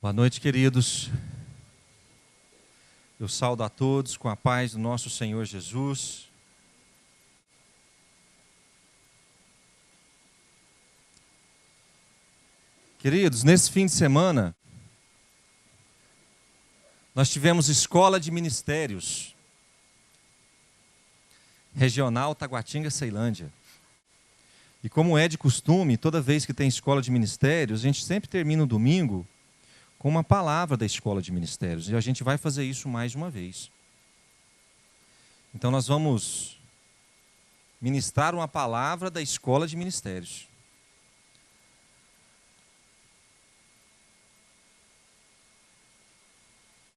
Boa noite, queridos. Eu saudo a todos com a paz do nosso Senhor Jesus. Queridos, nesse fim de semana, nós tivemos Escola de Ministérios, Regional Taguatinga, Ceilândia. E como é de costume, toda vez que tem Escola de Ministérios, a gente sempre termina o domingo com uma palavra da Escola de Ministérios. E a gente vai fazer isso mais uma vez. Então nós vamos ministrar uma palavra da Escola de Ministérios.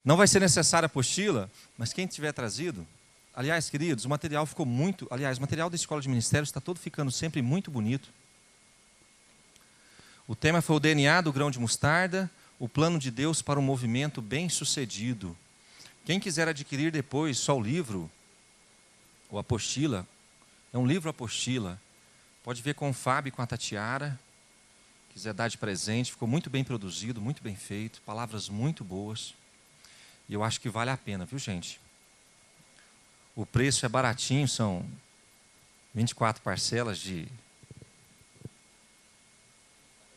Não vai ser necessária apostila, mas quem tiver trazido... Aliás, queridos, o material ficou muito... Aliás, o material da Escola de Ministérios está todo ficando sempre muito bonito. O tema foi o DNA do grão de mostarda, o plano de Deus para um movimento bem-sucedido. Quem quiser adquirir depois só o livro, ou apostila, é um livro apostila, pode ver com o Fábio e com a Tatiara, quiser dar de presente, ficou muito bem produzido, muito bem feito, palavras muito boas, e eu acho que vale a pena, viu, gente? O preço é baratinho, são 24 parcelas de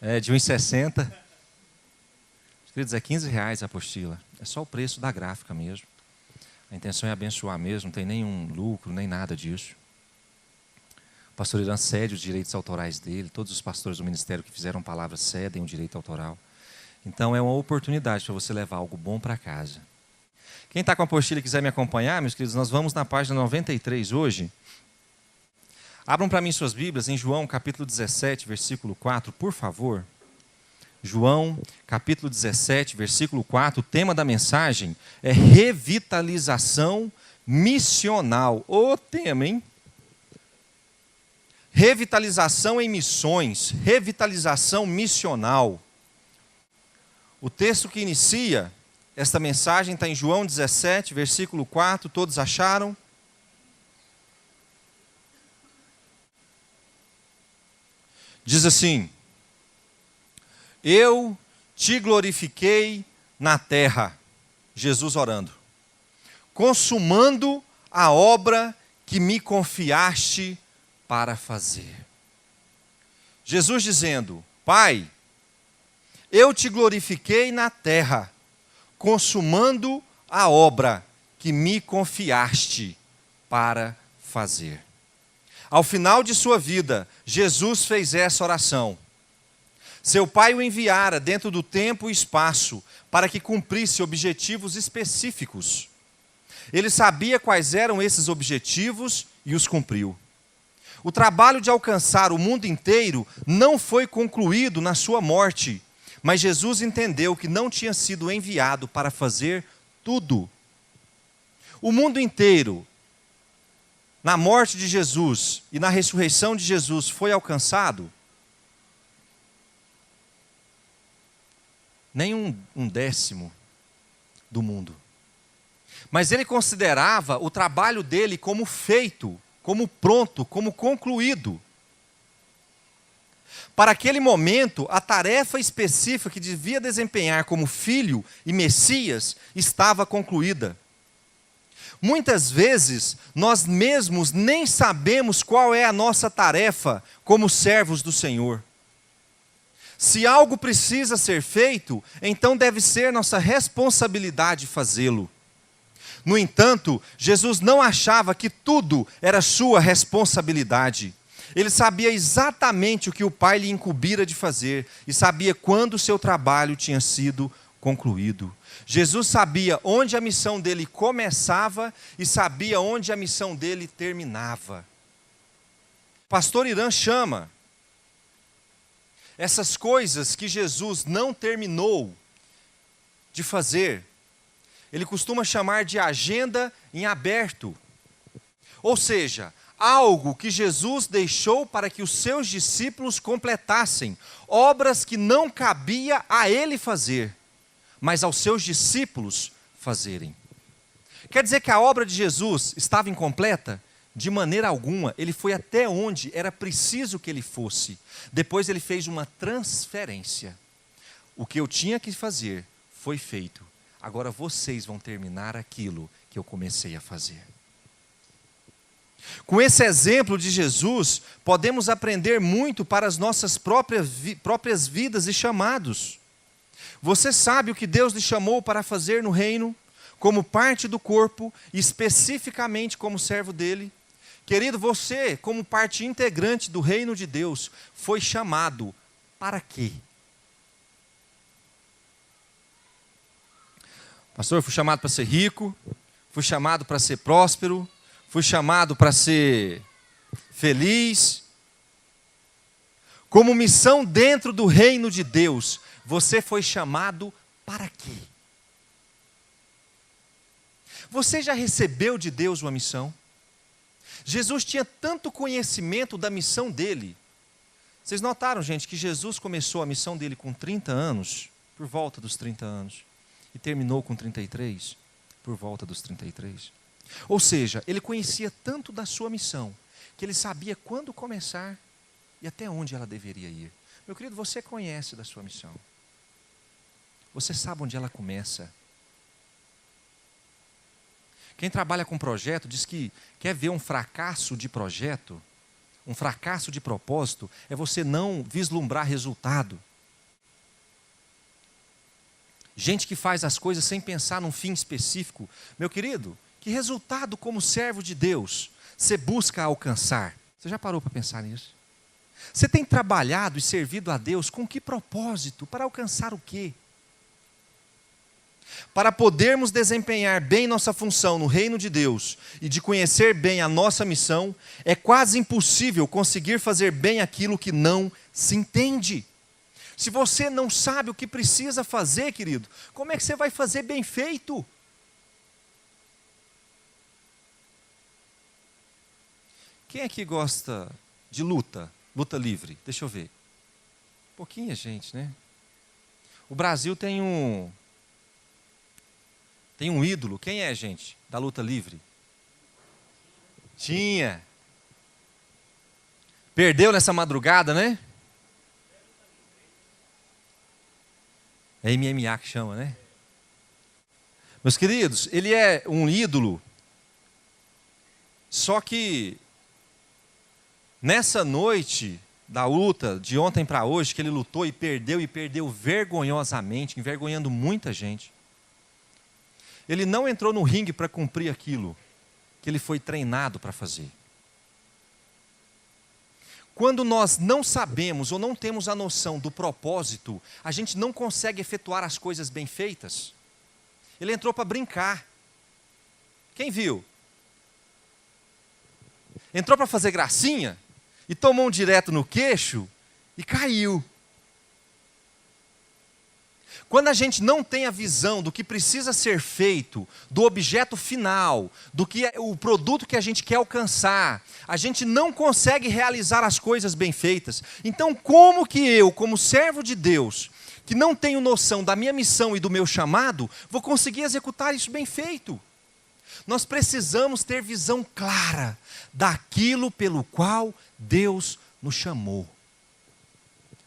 R$1,60. Queridos, é R$15 a apostila. É só o preço da gráfica mesmo. A intenção é abençoar mesmo, não tem nenhum lucro, nem nada disso. O pastor Irã cede os direitos autorais dele, todos os pastores do ministério que fizeram palavras cedem o direito autoral. Então é uma oportunidade para você levar algo bom para casa. Quem está com a apostila e quiser me acompanhar, meus queridos, nós vamos na página 93 hoje. Abram para mim suas Bíblias em João capítulo 17, versículo 4, por favor. João capítulo 17, versículo 4, o tema da mensagem é revitalização missional. Ô tema, hein? Revitalização em missões, revitalização missional. O texto que inicia esta mensagem está em João 17, versículo 4, todos acharam? Diz assim: eu te glorifiquei na terra, Jesus orando, consumando a obra que me confiaste para fazer. Jesus dizendo: Pai, eu te glorifiquei na terra, consumando a obra que me confiaste para fazer. Ao final de sua vida, Jesus fez essa oração. Seu Pai o enviara dentro do tempo e espaço para que cumprisse objetivos específicos. Ele sabia quais eram esses objetivos e os cumpriu. O trabalho de alcançar o mundo inteiro não foi concluído na sua morte, mas Jesus entendeu que não tinha sido enviado para fazer tudo. O mundo inteiro, na morte de Jesus e na ressurreição de Jesus, foi alcançado? Nem um décimo do mundo. Mas ele considerava o trabalho dele como feito, como pronto, como concluído. Para aquele momento, a tarefa específica que devia desempenhar como filho e Messias estava concluída. Muitas vezes, nós mesmos nem sabemos qual é a nossa tarefa como servos do Senhor. Se algo precisa ser feito, então deve ser nossa responsabilidade fazê-lo. No entanto, Jesus não achava que tudo era sua responsabilidade. Ele sabia exatamente o que o Pai lhe incumbira de fazer e sabia quando o seu trabalho tinha sido concluído. Jesus sabia onde a missão dele começava e sabia onde a missão dele terminava. O pastor Irã chama essas coisas que Jesus não terminou de fazer, ele costuma chamar de agenda em aberto. Ou seja, algo que Jesus deixou para que os seus discípulos completassem, obras que não cabia a ele fazer, mas aos seus discípulos fazerem. Quer dizer que a obra de Jesus estava incompleta? De maneira alguma, ele foi até onde era preciso que ele fosse. Depois ele fez uma transferência. O que eu tinha que fazer foi feito. Agora vocês vão terminar aquilo que eu comecei a fazer. Com esse exemplo de Jesus, podemos aprender muito para as nossas próprias vidas e chamados. Você sabe o que Deus lhe chamou para fazer no reino, como parte do corpo, especificamente como servo dele? Querido, você, como parte integrante do reino de Deus, foi chamado para quê? Pastor, eu fui chamado para ser rico, fui chamado para ser próspero, fui chamado para ser feliz. Como missão dentro do reino de Deus, você foi chamado para quê? Você já recebeu de Deus uma missão? Jesus tinha tanto conhecimento da missão dele. Vocês notaram, gente, que Jesus começou a missão dele com 30 anos, por volta dos 30 anos, e terminou com 33, por volta dos 33. Ou seja, ele conhecia tanto da sua missão, que ele sabia quando começar e até onde ela deveria ir. Meu querido, você conhece da sua missão. Você sabe onde ela começa. Quem trabalha com projeto diz que quer ver um fracasso de projeto, um fracasso de propósito, é você não vislumbrar resultado. Gente que faz as coisas sem pensar num fim específico. Meu querido, que resultado como servo de Deus você busca alcançar? Você já parou para pensar nisso? Você tem trabalhado e servido a Deus com que propósito? Para alcançar o quê? Para podermos desempenhar bem nossa função no reino de Deus e de conhecer bem a nossa missão, é quase impossível conseguir fazer bem aquilo que não se entende. Se você não sabe o que precisa fazer, querido, como é que você vai fazer bem feito? Quem aqui gosta de luta? Luta livre? Deixa eu ver. Pouquinha gente, né? O Brasil tem um ídolo. Quem é, gente, da luta livre? Tinha. Perdeu nessa madrugada, né? É MMA que chama, né? Meus queridos, ele é um ídolo. Só que nessa noite da luta, de ontem para hoje, que ele lutou e perdeu vergonhosamente, envergonhando muita gente. Ele não entrou no ringue para cumprir aquilo que ele foi treinado para fazer. Quando nós não sabemos ou não temos a noção do propósito, a gente não consegue efetuar as coisas bem feitas. Ele entrou para brincar. Quem viu? Entrou para fazer gracinha e tomou um direto no queixo e caiu. Quando a gente não tem a visão do que precisa ser feito, do objeto final, do que é o produto que a gente quer alcançar, a gente não consegue realizar as coisas bem feitas. Então, como que eu, como servo de Deus, que não tenho noção da minha missão e do meu chamado, vou conseguir executar isso bem feito? Nós precisamos ter visão clara daquilo pelo qual Deus nos chamou.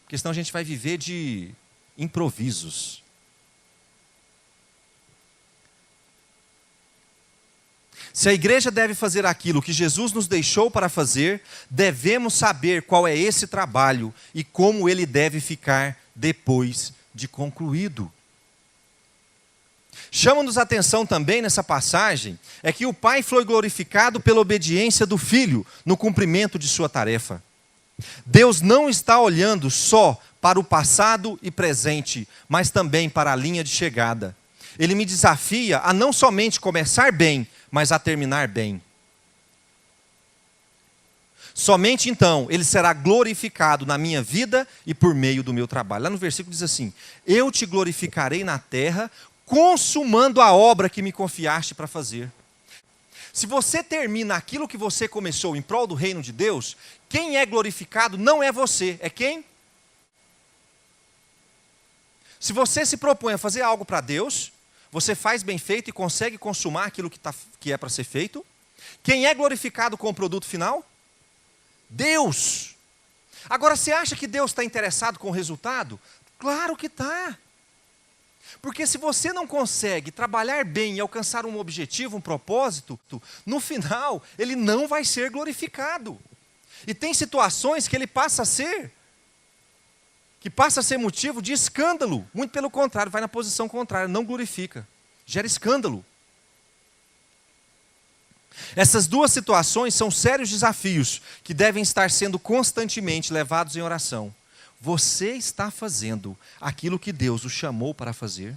Porque senão a gente vai viver de improvisos. Se a igreja deve fazer aquilo que Jesus nos deixou para fazer, devemos saber qual é esse trabalho e como ele deve ficar depois de concluído. Chama-nos a atenção também nessa passagem, é que o Pai foi glorificado pela obediência do Filho no cumprimento de sua tarefa. Deus não está olhando só para o passado e presente, mas também para a linha de chegada. Ele me desafia a não somente começar bem, mas a terminar bem. Somente então ele será glorificado na minha vida e por meio do meu trabalho. Lá no versículo diz assim: eu te glorificarei na terra, consumando a obra que me confiaste para fazer. Se você termina aquilo que você começou em prol do reino de Deus, quem é glorificado não é você, é quem? Se você se propõe a fazer algo para Deus, você faz bem feito e consegue consumar aquilo que é para ser feito. Quem é glorificado com o produto final? Deus. Agora, você acha que Deus está interessado com o resultado? Claro que está. Porque se você não consegue trabalhar bem e alcançar um objetivo, um propósito, no final ele não vai ser glorificado. E tem situações que ele passa a ser motivo de escândalo. Muito pelo contrário, vai na posição contrária, não glorifica, gera escândalo. Essas duas situações são sérios desafios que devem estar sendo constantemente levados em oração. Você está fazendo aquilo que Deus o chamou para fazer?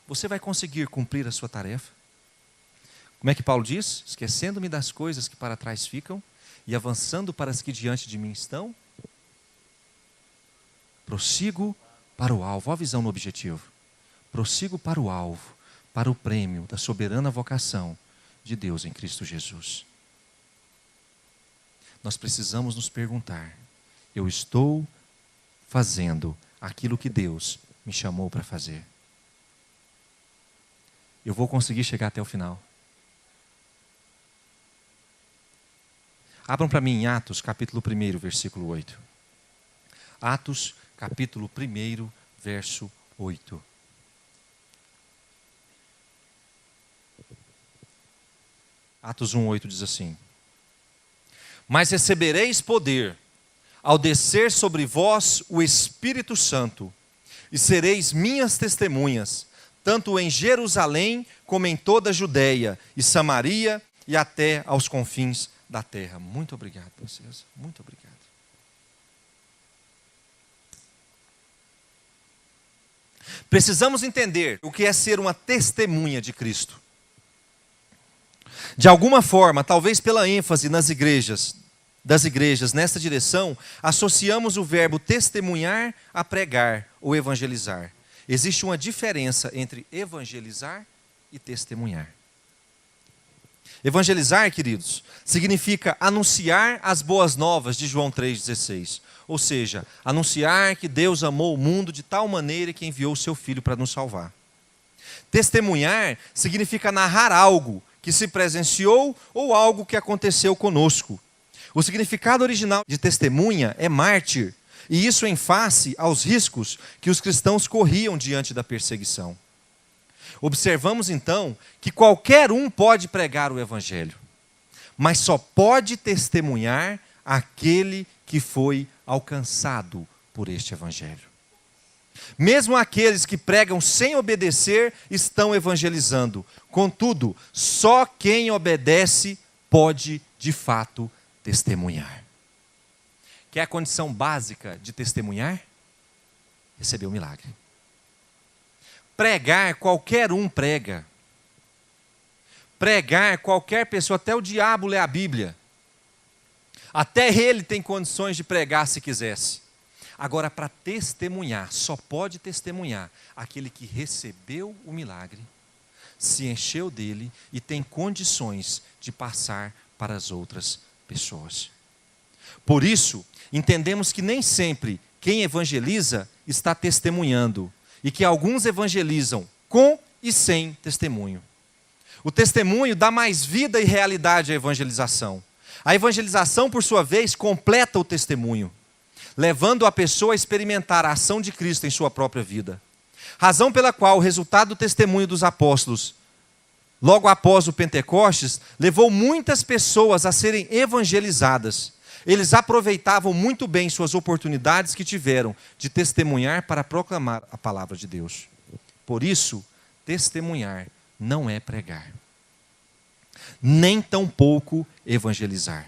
Você vai conseguir cumprir a sua tarefa? Como é que Paulo diz? Esquecendo-me das coisas que para trás ficam e avançando para as que diante de mim estão, prossigo para o alvo. Olha a visão no objetivo. Prossigo para o alvo, para o prêmio da soberana vocação de Deus em Cristo Jesus. Nós precisamos nos perguntar: eu estou fazendo aquilo que Deus me chamou para fazer? Eu vou conseguir chegar até o final? Abram para mim em Atos, capítulo 1, versículo 8. Atos, capítulo 1, verso 8. Atos 1:8 diz assim: mas recebereis poder ao descer sobre vós o Espírito Santo, e sereis minhas testemunhas, tanto em Jerusalém como em toda a Judeia e Samaria e até aos confins da terra. Muito obrigado, princesa. Muito obrigado. Precisamos entender o que é ser uma testemunha de Cristo. De alguma forma, talvez pela ênfase das igrejas nesta direção, associamos o verbo testemunhar a pregar ou evangelizar. Existe uma diferença entre evangelizar e testemunhar. Evangelizar, queridos, significa anunciar as boas novas de João 3,16. Ou seja, anunciar que Deus amou o mundo de tal maneira que enviou o seu Filho para nos salvar. Testemunhar significa narrar algo que se presenciou ou algo que aconteceu conosco. O significado original de testemunha é mártir, e isso em face aos riscos que os cristãos corriam diante da perseguição. Observamos então que qualquer um pode pregar o evangelho, mas só pode testemunhar aquele que foi alcançado por este evangelho. Mesmo aqueles que pregam sem obedecer estão evangelizando. Contudo, só quem obedece pode, de fato, testemunhar. Quer a condição básica de testemunhar? Receber o milagre. Pregar, qualquer um prega. Pregar, qualquer pessoa, até o diabo lê a Bíblia. Até ele tem condições de pregar se quisesse. Agora, para testemunhar, só pode testemunhar aquele que recebeu o milagre, se encheu dele e tem condições de passar para as outras pessoas. Por isso, entendemos que nem sempre quem evangeliza está testemunhando, e que alguns evangelizam com e sem testemunho. O testemunho dá mais vida e realidade à evangelização. A evangelização, por sua vez, completa o testemunho, levando a pessoa a experimentar a ação de Cristo em sua própria vida. Razão pela qual o resultado do testemunho dos apóstolos, logo após o Pentecostes, levou muitas pessoas a serem evangelizadas. Eles aproveitavam muito bem suas oportunidades que tiveram de testemunhar para proclamar a palavra de Deus. Por isso, testemunhar não é pregar, nem tampouco evangelizar.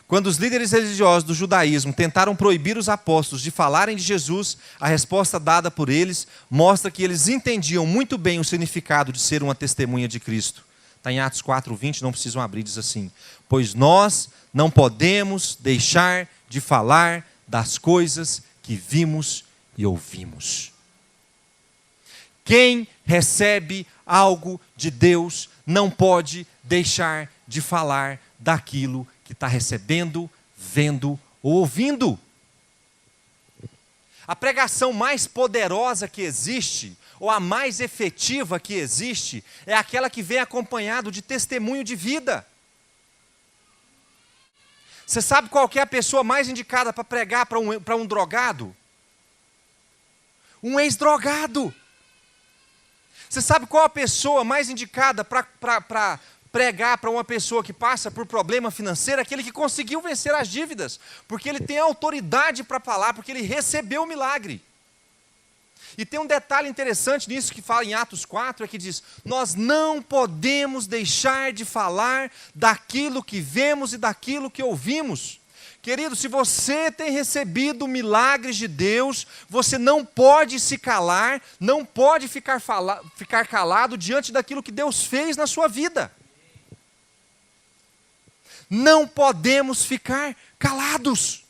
Quando os líderes religiosos do judaísmo tentaram proibir os apóstolos de falarem de Jesus, a resposta dada por eles mostra que eles entendiam muito bem o significado de ser uma testemunha de Cristo. Está em Atos 4:20, não precisam abrir, diz assim: pois nós não podemos deixar de falar das coisas que vimos e ouvimos. Quem recebe algo de Deus não pode deixar de falar daquilo que está recebendo, vendo ou ouvindo. A pregação mais poderosa que existe, ou a mais efetiva que existe, é aquela que vem acompanhado de testemunho de vida. Você sabe qual que é a pessoa mais indicada para pregar para um drogado? Um ex-drogado. Você sabe qual a pessoa mais indicada para pregar para uma pessoa que passa por problema financeiro? Aquele que conseguiu vencer as dívidas, porque ele tem autoridade para falar, porque ele recebeu o milagre. E tem um detalhe interessante nisso que fala em Atos 4, é que diz: nós não podemos deixar de falar daquilo que vemos e daquilo que ouvimos. Querido, se você tem recebido milagres de Deus, você não pode se calar, não pode ficar calado diante daquilo que Deus fez na sua vida. Não podemos ficar calados.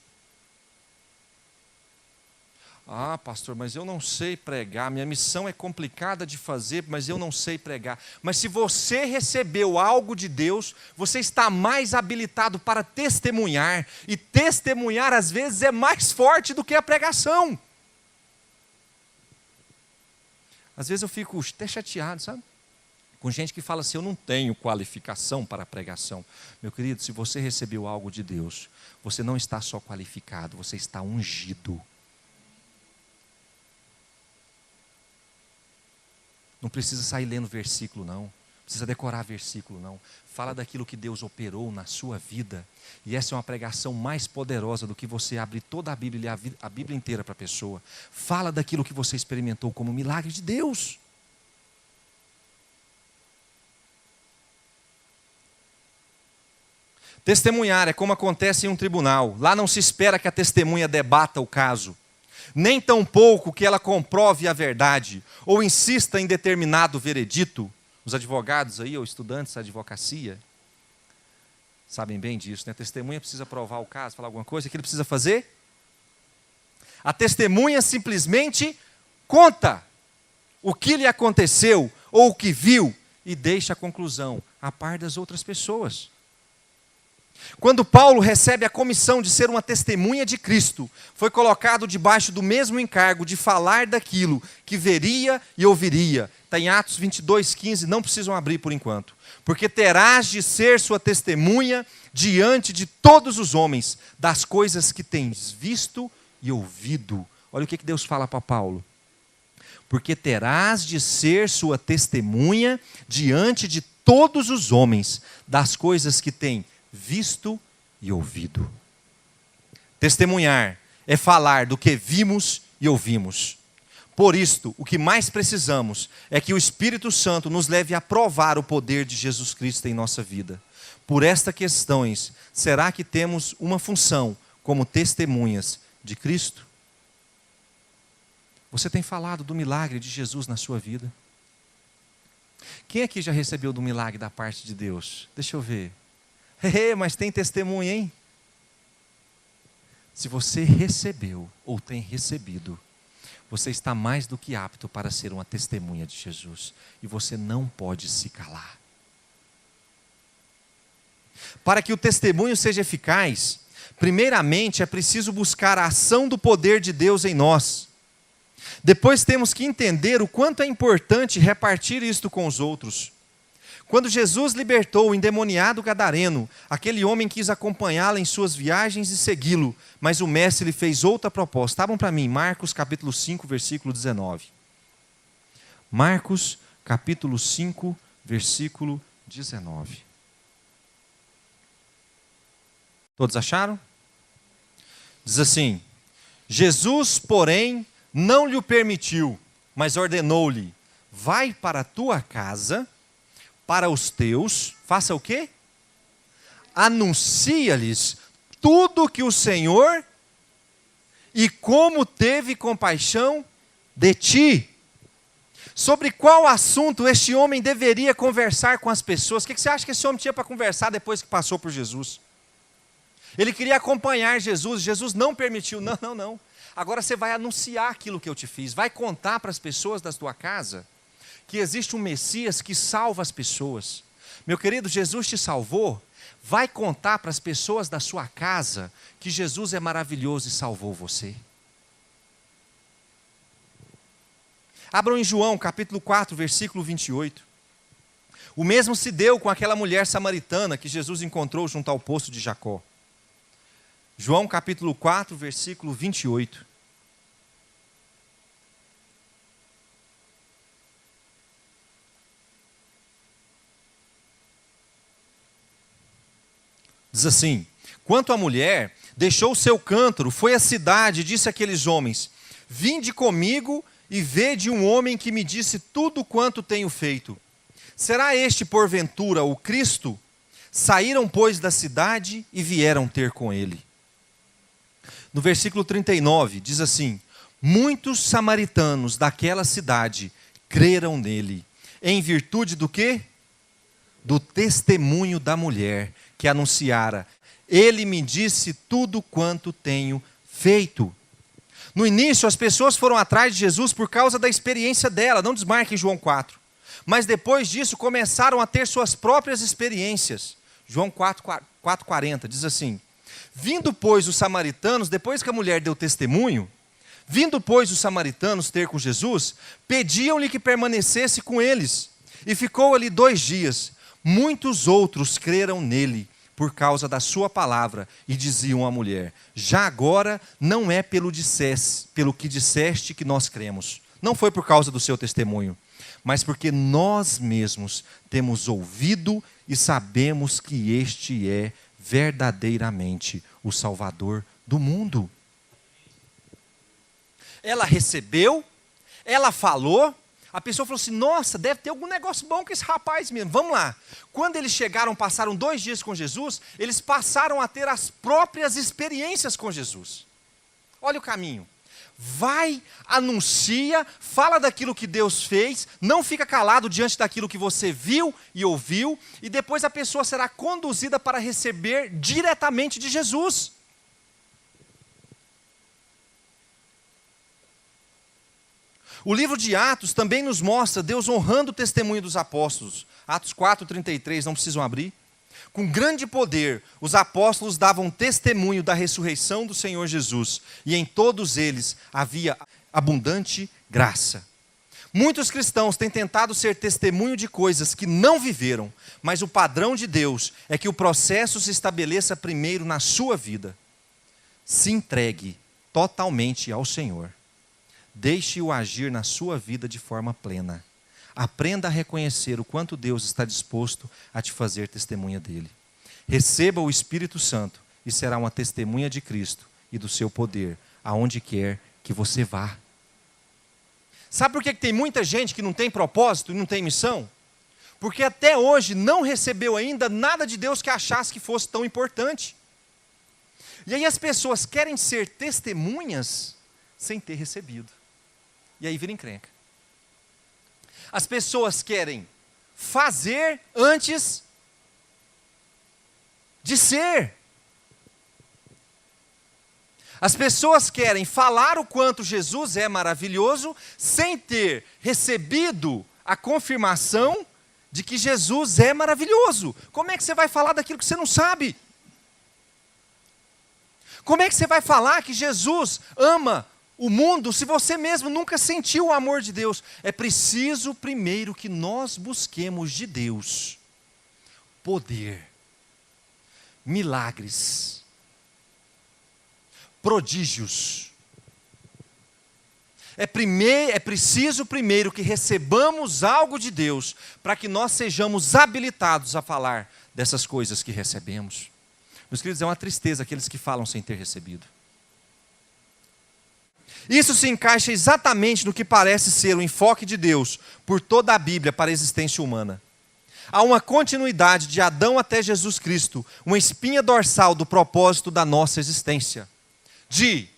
Ah, pastor, mas eu não sei pregar, minha missão é complicada de fazer, mas eu não sei pregar. Mas se você recebeu algo de Deus, você está mais habilitado para testemunhar, e testemunhar às vezes é mais forte do que a pregação. Às vezes eu fico até chateado, sabe? Com gente que fala assim: eu não tenho qualificação para a pregação. Meu querido, se você recebeu algo de Deus, você não está só qualificado, você está ungido. Não precisa sair lendo versículo, não. Não precisa decorar versículo, não. Fala daquilo que Deus operou na sua vida. E essa é uma pregação mais poderosa do que você abrir toda a Bíblia e ler a Bíblia inteira para a pessoa. Fala daquilo que você experimentou como milagre de Deus. Testemunhar é como acontece em um tribunal. Lá não se espera que a testemunha debata o caso, nem tampouco que ela comprove a verdade, ou insista em determinado veredito. Os advogados aí, ou estudantes de advocacia, sabem bem disso, né? A testemunha precisa provar o caso, falar alguma coisa, o que ele precisa fazer? A testemunha simplesmente conta o que lhe aconteceu, ou o que viu, e deixa a conclusão a par das outras pessoas. Quando Paulo recebe a comissão de ser uma testemunha de Cristo, foi colocado debaixo do mesmo encargo de falar daquilo que veria e ouviria. Está em Atos 22:15, não precisam abrir por enquanto. Porque terás de ser sua testemunha diante de todos os homens, das coisas que tens visto e ouvido. Olha o que Deus fala para Paulo. Porque terás de ser sua testemunha diante de todos os homens, das coisas que tens visto e ouvido. Testemunhar é falar do que vimos e ouvimos. Por isto, o que mais precisamos é que o Espírito Santo nos leve a provar o poder de Jesus Cristo em nossa vida. Por estas questões, será que temos uma função como testemunhas de Cristo? Você tem falado do milagre de Jesus na sua vida? Quem aqui já recebeu do milagre da parte de Deus? Deixa eu ver. Mas tem testemunha, hein? Se você recebeu ou tem recebido, você está mais do que apto para ser uma testemunha de Jesus. E você não pode se calar. Para que o testemunho seja eficaz, primeiramente é preciso buscar a ação do poder de Deus em nós. Depois temos que entender o quanto é importante repartir isto com os outros. Quando Jesus libertou o endemoniado gadareno, aquele homem quis acompanhá-lo em suas viagens e segui-lo, mas o mestre lhe fez outra proposta. Abram para mim, Marcos capítulo 5, versículo 19. Marcos capítulo 5, versículo 19. Todos acharam? Diz assim: Jesus, porém, não lhe o permitiu, mas ordenou-lhe: vai para a tua casa, para os teus, faça o quê? Anuncia-lhes tudo que o Senhor e como teve compaixão de ti. Sobre qual assunto este homem deveria conversar com as pessoas? O que você acha que esse homem tinha para conversar depois que passou por Jesus? Ele queria acompanhar Jesus, Jesus não permitiu. Não. Agora você vai anunciar aquilo que eu te fiz, vai contar para as pessoas da tua casa que existe um Messias que salva as pessoas. Meu querido, Jesus te salvou. Vai contar para as pessoas da sua casa que Jesus é maravilhoso e salvou você. Abram em João, capítulo 4, versículo 28. O mesmo se deu com aquela mulher samaritana que Jesus encontrou junto ao poço de Jacó. João, capítulo 4, versículo 28. Diz assim: quanto à mulher, deixou o seu cântaro, foi à cidade e disse àqueles homens: vinde comigo e vede um homem que me disse tudo quanto tenho feito. Será este, porventura, o Cristo? Saíram, pois, da cidade e vieram ter com ele. No versículo 39, diz assim: muitos samaritanos daquela cidade creram nele. Em virtude do quê? Do testemunho da mulher que anunciara: ele me disse tudo quanto tenho feito. No início, as pessoas foram atrás de Jesus por causa da experiência dela, não desmarque em João 4. Mas depois disso, começaram a ter suas próprias experiências. João 4,40 diz assim: vindo, pois, os samaritanos, depois que a mulher deu testemunho, vindo, pois, os samaritanos ter com Jesus, pediam-lhe que permanecesse com eles. E ficou ali 2 dias. Muitos outros creram nele, por causa da sua palavra, e diziam à mulher: já agora não é pelo que disseste que nós cremos. Não foi por causa do seu testemunho, mas porque nós mesmos temos ouvido e sabemos que este é verdadeiramente o Salvador do mundo. Ela recebeu, ela falou, a pessoa falou assim: nossa, deve ter algum negócio bom com esse rapaz mesmo, vamos lá. Quando eles chegaram, passaram 2 dias com Jesus, eles passaram a ter as próprias experiências com Jesus. Olha o caminho. Vai, anuncia, fala daquilo que Deus fez, não fica calado diante daquilo que você viu e ouviu, e depois a pessoa será conduzida para receber diretamente de Jesus. O livro de Atos também nos mostra Deus honrando o testemunho dos apóstolos. Atos 4,33, não precisam abrir. Com grande poder, os apóstolos davam testemunho da ressurreição do Senhor Jesus, e em todos eles havia abundante graça. Muitos cristãos têm tentado ser testemunho de coisas que não viveram, mas o padrão de Deus é que o processo se estabeleça primeiro na sua vida. Se entregue totalmente ao Senhor. Deixe-o agir na sua vida de forma plena. Aprenda a reconhecer o quanto Deus está disposto a te fazer testemunha dele. Receba o Espírito Santo e será uma testemunha de Cristo e do seu poder, aonde quer que você vá. Sabe por que tem muita gente que não tem propósito e não tem missão? Porque até hoje não recebeu ainda nada de Deus que achasse que fosse tão importante. E aí as pessoas querem ser testemunhas sem ter recebido. E aí vira encrenca. As pessoas querem fazer antes de ser. As pessoas querem falar o quanto Jesus é maravilhoso sem ter recebido a confirmação de que Jesus é maravilhoso. Como é que você vai falar daquilo que você não sabe? Como é que você vai falar que Jesus ama o mundo se você mesmo nunca sentiu o amor de Deus? É preciso primeiro que nós busquemos de Deus poder, milagres, prodígios. É preciso primeiro que recebamos algo de Deus para que nós sejamos habilitados a falar dessas coisas que recebemos. Meus queridos, é uma tristeza aqueles que falam sem ter recebido. Isso se encaixa exatamente no que parece ser o enfoque de Deus por toda a Bíblia para a existência humana. Há uma continuidade de Adão até Jesus Cristo, uma espinha dorsal do propósito da nossa existência, de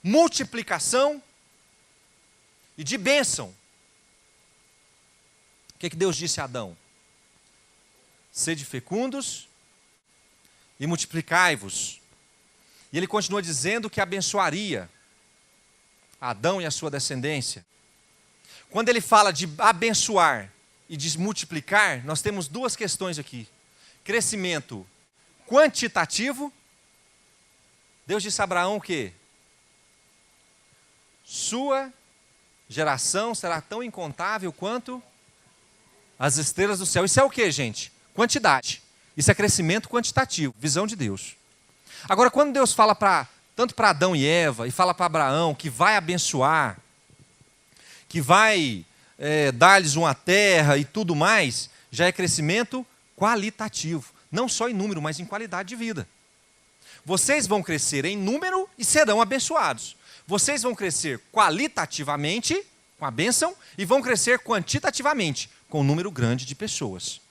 multiplicação e de bênção. O que Deus disse a Adão? Sede fecundos e multiplicai-vos. E ele continua dizendo que abençoaria Adão e a sua descendência. Quando ele fala de abençoar e de multiplicar, nós temos 2 questões aqui. Crescimento quantitativo. Deus disse a Abraão o quê? Sua geração será tão incontável quanto as estrelas do céu. Isso é o quê, gente? Quantidade. Isso é crescimento quantitativo, visão de Deus. Agora, quando Deus fala tanto para Adão e Eva, e fala para Abraão que vai abençoar, que vai dar-lhes uma terra e tudo mais, já é crescimento qualitativo. não só em número, mas em qualidade de vida. Vocês vão crescer em número e serão abençoados. Vocês vão crescer qualitativamente, com a bênção, e vão crescer quantitativamente, com um número grande de pessoas.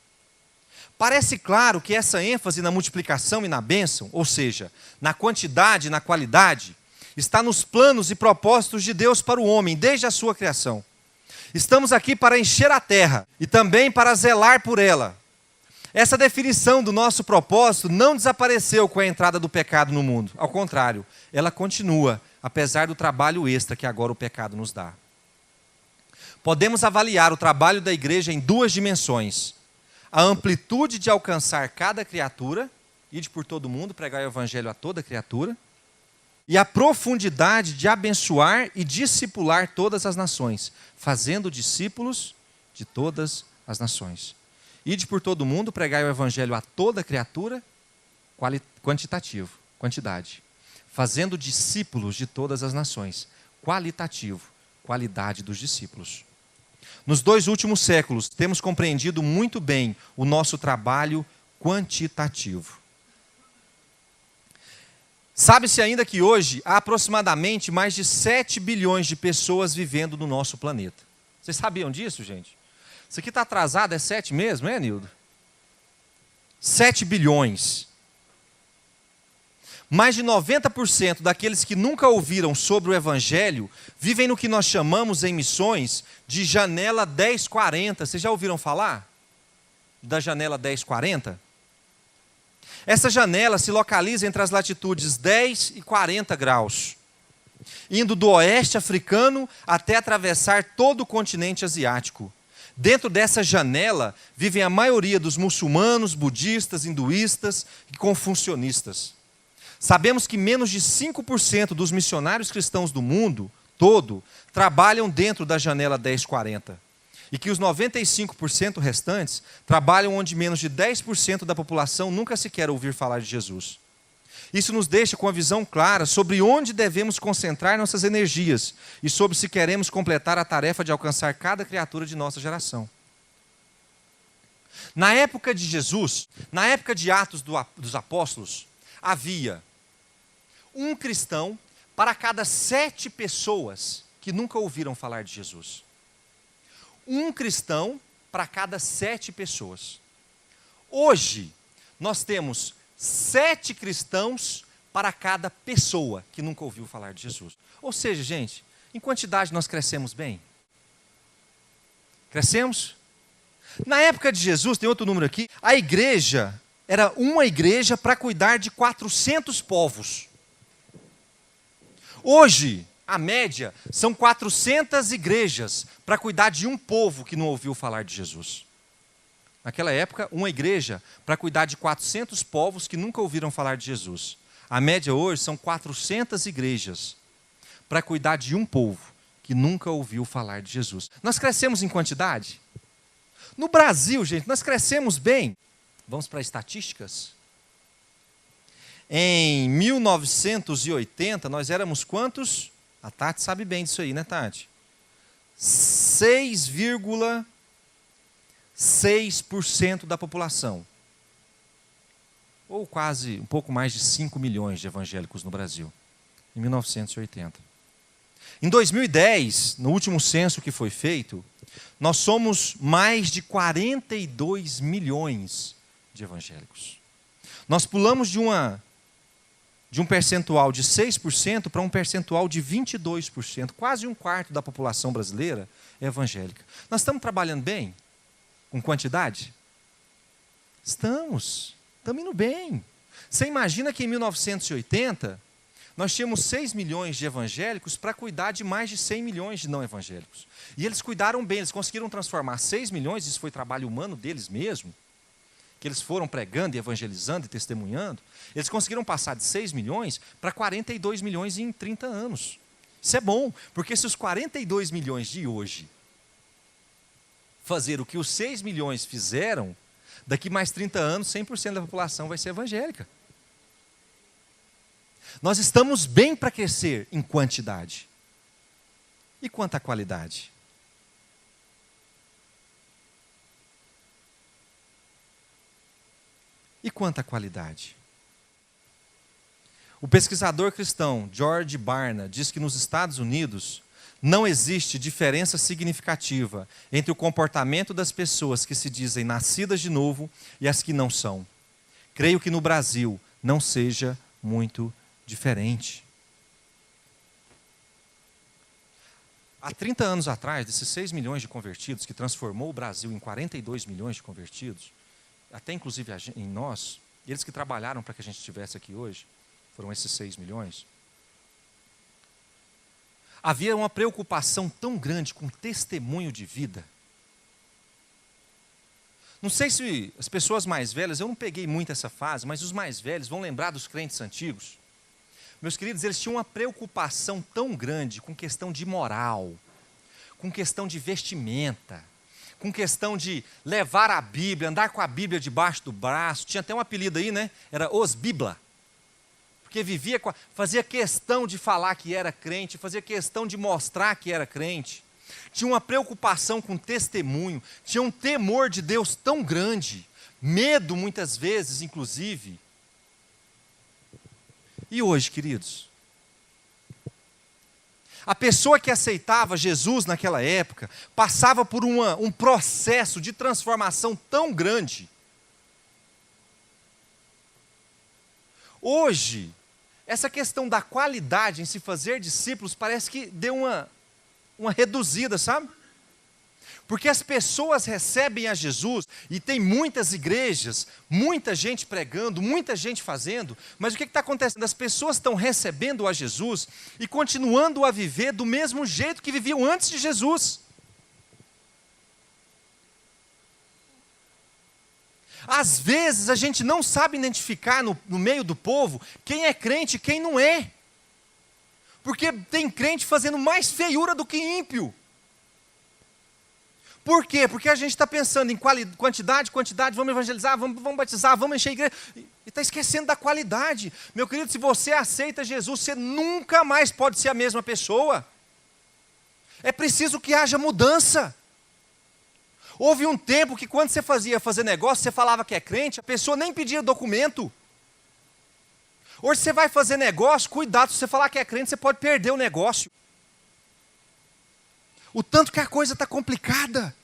Parece claro que essa ênfase na multiplicação e na bênção, ou seja, na quantidade e na qualidade, está nos planos e propósitos de Deus para o homem, desde a sua criação. Estamos aqui para encher a terra e também para zelar por ela. Essa definição do nosso propósito não desapareceu com a entrada do pecado no mundo. Ao contrário, ela continua, apesar do trabalho extra que agora o pecado nos dá. Podemos avaliar o trabalho da igreja em duas dimensões: a amplitude de alcançar cada criatura, ide por todo mundo, pregar o evangelho a toda criatura, e a profundidade de abençoar e discipular todas as nações, fazendo discípulos de todas as nações. Ide por todo mundo, pregai o evangelho a toda criatura, quantitativo, quantidade. Fazendo discípulos de todas as nações, qualitativo, qualidade dos discípulos. Nos 2 últimos séculos, temos compreendido muito bem o nosso trabalho quantitativo. Sabe-se ainda que hoje há aproximadamente mais de 7 bilhões de pessoas vivendo no nosso planeta. Vocês sabiam disso, gente? Isso aqui está atrasado, é 7 mesmo, é, Nildo? 7 bilhões. Mais de 90% daqueles que nunca ouviram sobre o Evangelho vivem no que nós chamamos em missões de janela 1040. Vocês já ouviram falar da janela 1040? Essa janela se localiza entre as latitudes 10 e 40 graus, indo do oeste africano até atravessar todo o continente asiático. Dentro dessa janela vivem a maioria dos muçulmanos, budistas, hinduístas e confucionistas. Sabemos que menos de 5% dos missionários cristãos do mundo todo trabalham dentro da janela 1040. E que os 95% restantes trabalham onde menos de 10% da população nunca sequer ouviu falar de Jesus. Isso nos deixa com a visão clara sobre onde devemos concentrar nossas energias e sobre se queremos completar a tarefa de alcançar cada criatura de nossa geração. Na época de Jesus, na época de Atos dos Apóstolos, havia um cristão para cada 7 pessoas que nunca ouviram falar de Jesus. Um cristão para cada 7 pessoas. Hoje, nós temos 7 cristãos para cada pessoa que nunca ouviu falar de Jesus. Ou seja, gente, em quantidade nós crescemos bem? Crescemos? Na época de Jesus, tem outro número aqui, a igreja era uma igreja para cuidar de 400 povos. Hoje, a média são 400 igrejas para cuidar de um povo que não ouviu falar de Jesus. Naquela época, uma igreja para cuidar de 400 povos que nunca ouviram falar de Jesus. A média hoje são 400 igrejas para cuidar de um povo que nunca ouviu falar de Jesus. Nós crescemos em quantidade? No Brasil, gente, nós crescemos bem. Vamos para estatísticas? Em 1980, nós éramos quantos? A Tati sabe bem disso aí, né, Tati? 6,6% da população. Ou quase um pouco mais de 5 milhões de evangélicos no Brasil, em 1980. Em 2010, no último censo que foi feito, nós somos mais de 42 milhões de evangélicos. Nós pulamos de um percentual de 6% para um percentual de 22%. Quase um quarto da população brasileira é evangélica. Nós estamos trabalhando bem? Com quantidade? Estamos indo bem. Você imagina que em 1980, nós tínhamos 6 milhões de evangélicos para cuidar de mais de 100 milhões de não evangélicos. E eles cuidaram bem, eles conseguiram transformar 6 milhões, isso foi trabalho humano deles mesmo, que eles foram pregando e evangelizando e testemunhando, eles conseguiram passar de 6 milhões para 42 milhões em 30 anos. Isso é bom, porque se os 42 milhões de hoje fazer o que os 6 milhões fizeram, daqui mais 30 anos, 100% da população vai ser evangélica. Nós estamos bem para crescer em quantidade. E quanto à qualidade? E quanto à qualidade? O pesquisador cristão George Barna diz que nos Estados Unidos não existe diferença significativa entre o comportamento das pessoas que se dizem nascidas de novo e as que não são. Creio que no Brasil não seja muito diferente. Há 30 anos atrás, desses 6 milhões de convertidos, que transformou o Brasil em 42 milhões de convertidos, até inclusive em nós, eles que trabalharam para que a gente estivesse aqui hoje, foram esses 6 milhões. Havia uma preocupação tão grande com testemunho de vida. Não sei se as pessoas mais velhas, eu não peguei muito essa fase, mas os mais velhos vão lembrar dos crentes antigos. Meus queridos, eles tinham uma preocupação tão grande com questão de moral, com questão de vestimenta, com questão de levar a Bíblia, andar com a Bíblia debaixo do braço. Tinha até um apelido aí, né? Era os Bibla. Porque fazia questão de falar que era crente, fazia questão de mostrar que era crente. Tinha uma preocupação com testemunho, tinha um temor de Deus tão grande, medo muitas vezes, inclusive. E hoje, queridos? A pessoa que aceitava Jesus naquela época passava por um processo de transformação tão grande. Hoje, essa questão da qualidade em se fazer discípulos parece que deu uma reduzida, sabe? Porque as pessoas recebem a Jesus, e tem muitas igrejas, muita gente pregando, muita gente fazendo, mas o que está acontecendo? As pessoas estão recebendo a Jesus e continuando a viver do mesmo jeito que viviam antes de Jesus. Às vezes a gente não sabe identificar no meio do povo quem é crente e quem não é. Porque tem crente fazendo mais feiura do que ímpio. Por quê? Porque a gente está pensando em quantidade, vamos evangelizar, vamos batizar, vamos encher a igreja. E está esquecendo da qualidade. Meu querido, se você aceita Jesus, você nunca mais pode ser a mesma pessoa. É preciso que haja mudança. Houve um tempo que quando você fazer negócio, você falava que é crente, a pessoa nem pedia documento. Hoje você vai fazer negócio, cuidado, se você falar que é crente, você pode perder o negócio. O tanto que a coisa está complicada.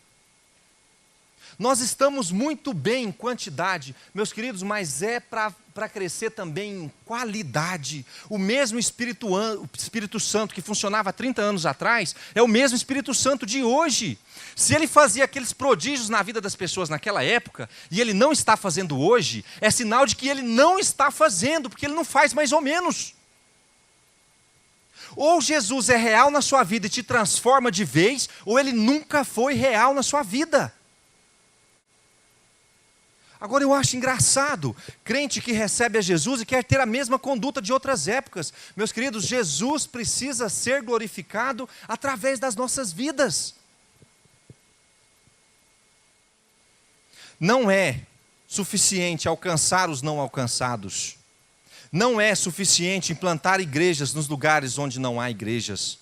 Nós estamos muito bem em quantidade, meus queridos, mas é para crescer também em qualidade. O mesmo Espírito Santo que funcionava há 30 anos atrás, é o mesmo Espírito Santo de hoje. Se ele fazia aqueles prodígios na vida das pessoas naquela época, e ele não está fazendo hoje, é sinal de que ele não está fazendo, porque ele não faz mais ou menos. Ou Jesus é real na sua vida e te transforma de vez, ou ele nunca foi real na sua vida. Agora eu acho engraçado, crente que recebe a Jesus e quer ter a mesma conduta de outras épocas. Meus queridos, Jesus precisa ser glorificado através das nossas vidas. Não é suficiente alcançar os não alcançados. Não é suficiente implantar igrejas nos lugares onde não há igrejas.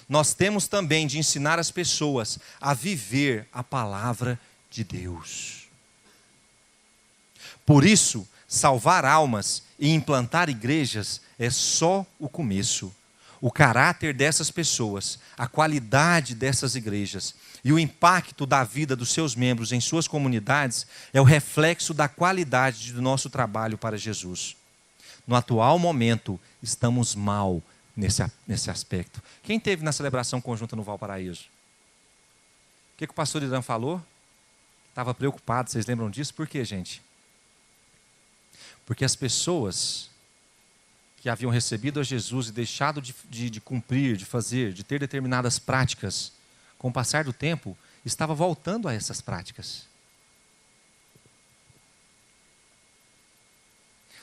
Nós temos também de ensinar as pessoas a viver a palavra de Deus. Por isso, salvar almas e implantar igrejas é só o começo. O caráter dessas pessoas, a qualidade dessas igrejas e o impacto da vida dos seus membros em suas comunidades é o reflexo da qualidade do nosso trabalho para Jesus. No atual momento, estamos mal nesse aspecto. Quem esteve na celebração conjunta no Valparaíso? O que o pastor Irã falou? Estava preocupado, vocês lembram disso? Por quê, gente? Porque as pessoas que haviam recebido a Jesus e deixado de cumprir, de fazer, de ter determinadas práticas, com o passar do tempo, estavam voltando a essas práticas.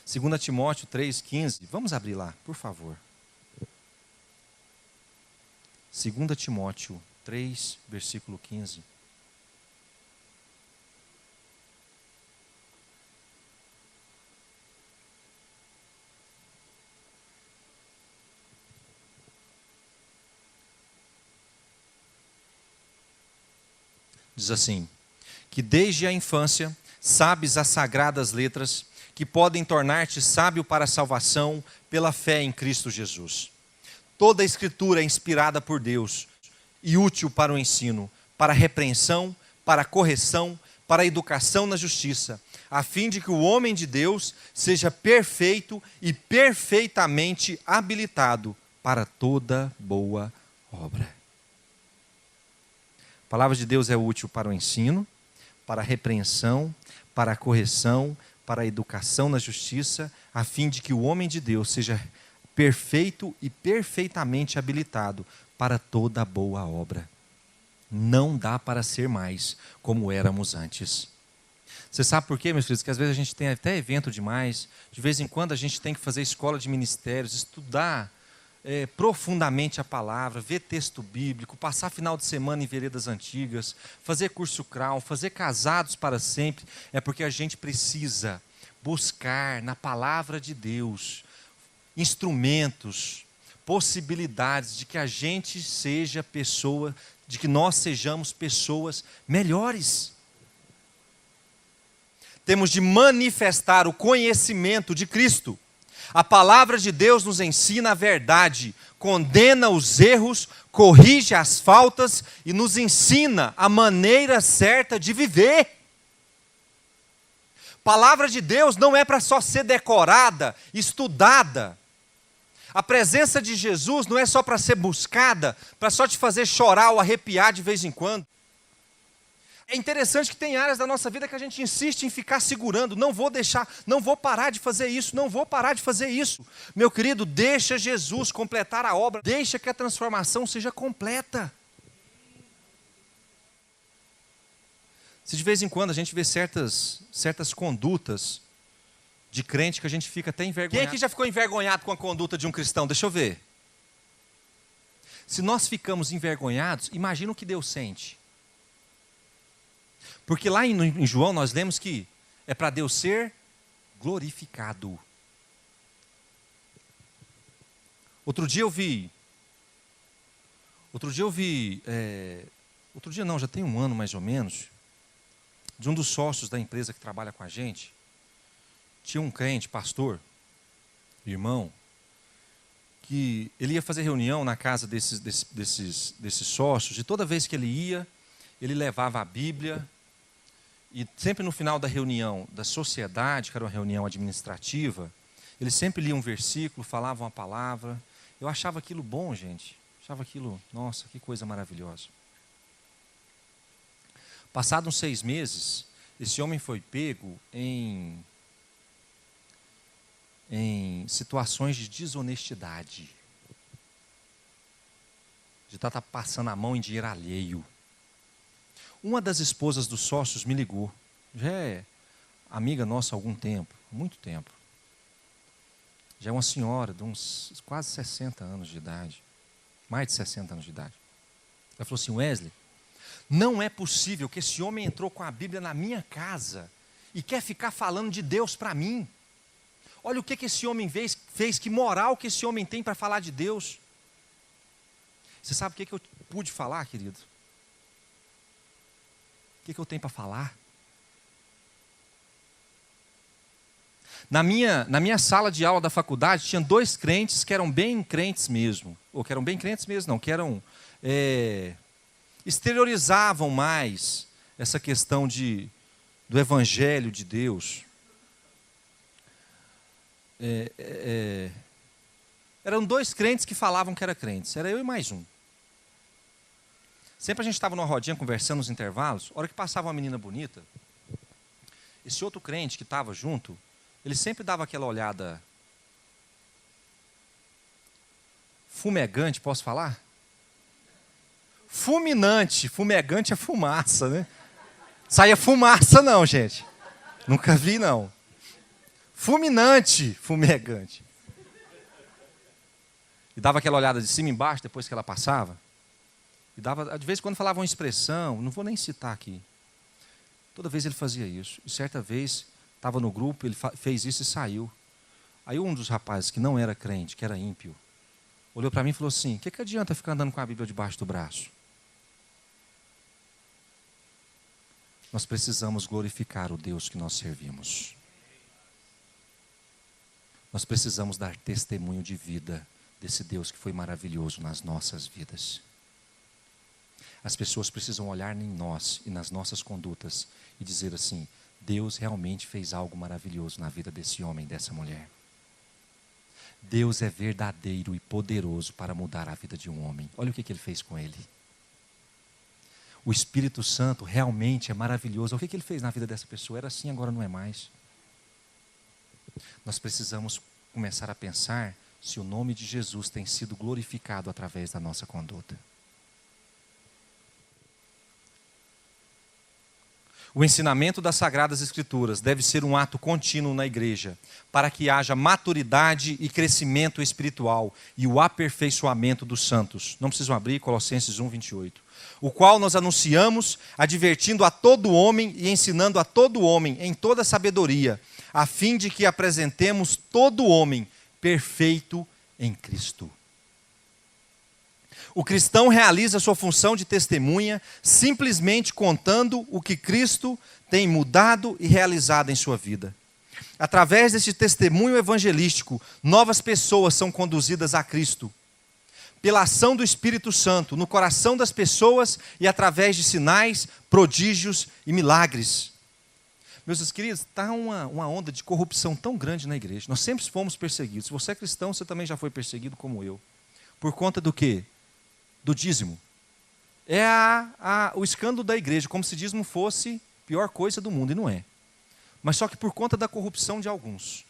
2 Timóteo 3,15, vamos abrir lá, por favor. 2 Timóteo 3, versículo 15. Diz assim, que desde a infância sabes as sagradas letras que podem tornar-te sábio para a salvação pela fé em Cristo Jesus. Toda a Escritura é inspirada por Deus e útil para o ensino, para a repreensão, para a correção, para a educação na justiça, a fim de que o homem de Deus seja perfeito e perfeitamente habilitado para toda boa obra. A palavra de Deus é útil para o ensino, para a repreensão, para a correção, para a educação na justiça, a fim de que o homem de Deus seja perfeito e perfeitamente habilitado para toda boa obra. Não dá para ser mais como éramos antes. Você sabe por quê, meus filhos? Que às vezes a gente tem até evento demais, de vez em quando a gente tem que fazer escola de ministérios, estudar profundamente a palavra, ver texto bíblico, passar final de semana em veredas antigas, fazer curso CRAU, fazer casados para sempre. É porque a gente precisa buscar na palavra de Deus instrumentos, possibilidades de que a gente seja pessoa, de que nós sejamos pessoas melhores. Temos de manifestar o conhecimento de Cristo. A palavra de Deus nos ensina a verdade, condena os erros, corrige as faltas e nos ensina a maneira certa de viver. Palavra de Deus não é para só ser decorada, estudada. A presença de Jesus não é só para ser buscada, para só te fazer chorar ou arrepiar de vez em quando. É interessante que tem áreas da nossa vida que a gente insiste em ficar segurando. Não vou deixar, não vou parar de fazer isso, não vou parar de fazer isso. Meu querido, deixa Jesus completar a obra. Deixa que a transformação seja completa. Se de vez em quando a gente vê certas condutas de crente que a gente fica até envergonhado. Quem aqui já ficou envergonhado com a conduta de um cristão? Deixa eu ver. Se nós ficamos envergonhados, imagina o que Deus sente. Porque lá em João nós lemos que é para Deus ser glorificado. Outro dia não, já tem um ano mais ou menos, de um dos sócios da empresa que trabalha com a gente, tinha um crente, pastor, irmão, que ele ia fazer reunião na casa desses sócios, e toda vez que ele ia, ele levava a Bíblia. E sempre no final da reunião da sociedade, que era uma reunião administrativa, eles sempre liam um versículo, falavam uma palavra. Eu achava aquilo bom, gente. Achava aquilo, nossa, que coisa maravilhosa. Passados uns 6 meses, esse homem foi pego em situações de desonestidade. De estar passando a mão em dinheiro alheio. Uma das esposas dos sócios me ligou. Já é amiga nossa há algum tempo, muito tempo. Já é uma senhora de uns quase 60 anos de idade. Mais de 60 anos de idade. Ela falou assim: Wesley, não é possível que esse homem entrou com a Bíblia na minha casa e quer ficar falando de Deus para mim. Olha o que esse homem fez, que moral que esse homem tem para falar de Deus. Você sabe o que eu pude falar, querido? O que eu tenho para falar? Na minha sala de aula da faculdade, tinha 2 crentes que eram bem crentes mesmo. Ou que eram bem crentes mesmo, não, que eram... exteriorizavam mais essa questão do Evangelho de Deus. Eram 2 crentes que falavam que eram crentes. Era eu e mais um. Sempre a gente estava numa rodinha conversando nos intervalos, a hora que passava uma menina bonita, esse outro crente que estava junto, ele sempre dava aquela olhada fumegante, posso falar? Fulminante, fumegante é fumaça, né? Saía fumaça não, gente. Nunca vi não. Fulminante, fumegante. E dava aquela olhada de cima e embaixo depois que ela passava. E dava, de vez em quando falava uma expressão, não vou nem citar aqui. Toda vez ele fazia isso. E certa vez, estava no grupo, ele fez isso e saiu. Aí um dos rapazes, que não era crente, que era ímpio, olhou para mim e falou assim: o que adianta ficar andando com a Bíblia debaixo do braço? nós precisamos glorificar o Deus que nós servimos. Nós precisamos dar testemunho de vida desse Deus que foi maravilhoso nas nossas vidas. As pessoas precisam olhar em nós e nas nossas condutas e dizer assim: Deus realmente fez algo maravilhoso na vida desse homem, dessa mulher. Deus é verdadeiro e poderoso para mudar a vida de um homem. Olha o que ele fez com ele. O Espírito Santo realmente é maravilhoso. O que ele fez na vida dessa pessoa? Era assim, agora não é mais. Nós precisamos começar a pensar se o nome de Jesus tem sido glorificado através da nossa conduta. O ensinamento das Sagradas Escrituras deve ser um ato contínuo na igreja, para que haja maturidade e crescimento espiritual e o aperfeiçoamento dos santos. Não precisam abrir, Colossenses 1, 28. O qual nós anunciamos, advertindo a todo homem e ensinando a todo homem em toda sabedoria, a fim de que apresentemos todo homem perfeito em Cristo. O cristão realiza sua função de testemunha simplesmente contando o que Cristo tem mudado e realizado em sua vida. Através deste testemunho evangelístico, novas pessoas são conduzidas a Cristo. Pela ação do Espírito Santo no coração das pessoas e através de sinais, prodígios e milagres. Meus queridos, está uma onda de corrupção tão grande na igreja. Nós sempre fomos perseguidos. Se você é cristão, você também já foi perseguido como eu. Por conta do quê? Do dízimo. É o escândalo da igreja, como se dízimo fosse a pior coisa do mundo, e não é. Mas só que por conta da corrupção de alguns,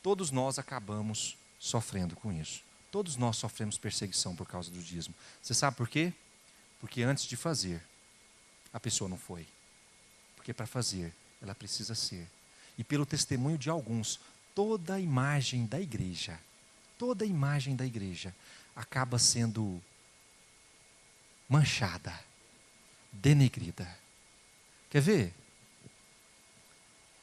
todos nós acabamos sofrendo com isso. Todos nós sofremos perseguição por causa do dízimo. Você sabe por quê? Porque antes de fazer, a pessoa não foi. Porque para fazer, ela precisa ser. E pelo testemunho de alguns, toda a imagem da igreja acaba sendo manchada, denegrida. Quer ver?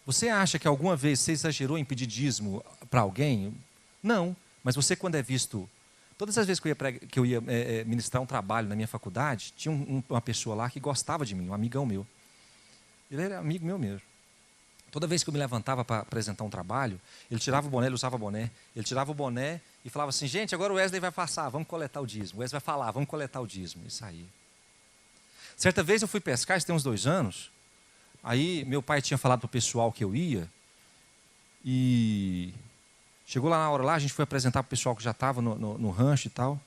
Você acha que alguma vez você exagerou em pedir dízimo para alguém? Não, mas você quando é visto... Todas as vezes que eu ia ministrar um trabalho na minha faculdade, tinha uma pessoa lá que gostava de mim, um amigão meu. Ele era amigo meu mesmo. Toda vez que eu me levantava para apresentar um trabalho, ele tirava o boné, ele usava boné. Ele tirava o boné e falava assim: gente, agora o Wesley vai passar, vamos coletar o dízimo. O Wesley vai falar, vamos coletar o dízimo. E saía. Certa vez eu fui pescar, isso tem uns 2 anos. Aí meu pai tinha falado para o pessoal que eu ia. E chegou lá na hora lá, a gente foi apresentar para o pessoal que já estava no rancho e tal.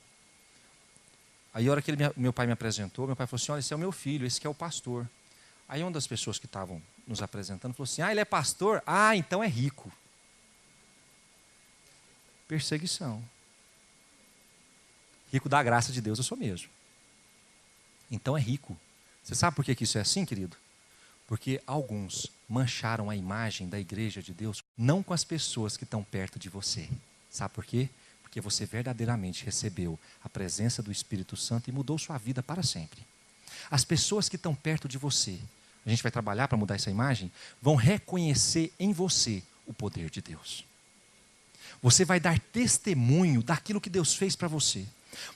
Aí a hora que meu pai me apresentou, meu pai falou assim: olha, esse é o meu filho, esse que é o pastor. Aí uma das pessoas que estavam nos apresentando falou assim: ah, ele é pastor? Ah, então é rico. Perseguição. Rico da graça de Deus eu sou mesmo. Então é rico. Você sabe por que isso é assim, querido? Porque alguns mancharam a imagem da igreja de Deus, não com as pessoas que estão perto de você. Sabe por quê? Porque você verdadeiramente recebeu a presença do Espírito Santo e mudou sua vida para sempre. As pessoas que estão perto de você, a gente vai trabalhar para mudar essa imagem, vão reconhecer em você o poder de Deus. Você vai dar testemunho daquilo que Deus fez para você.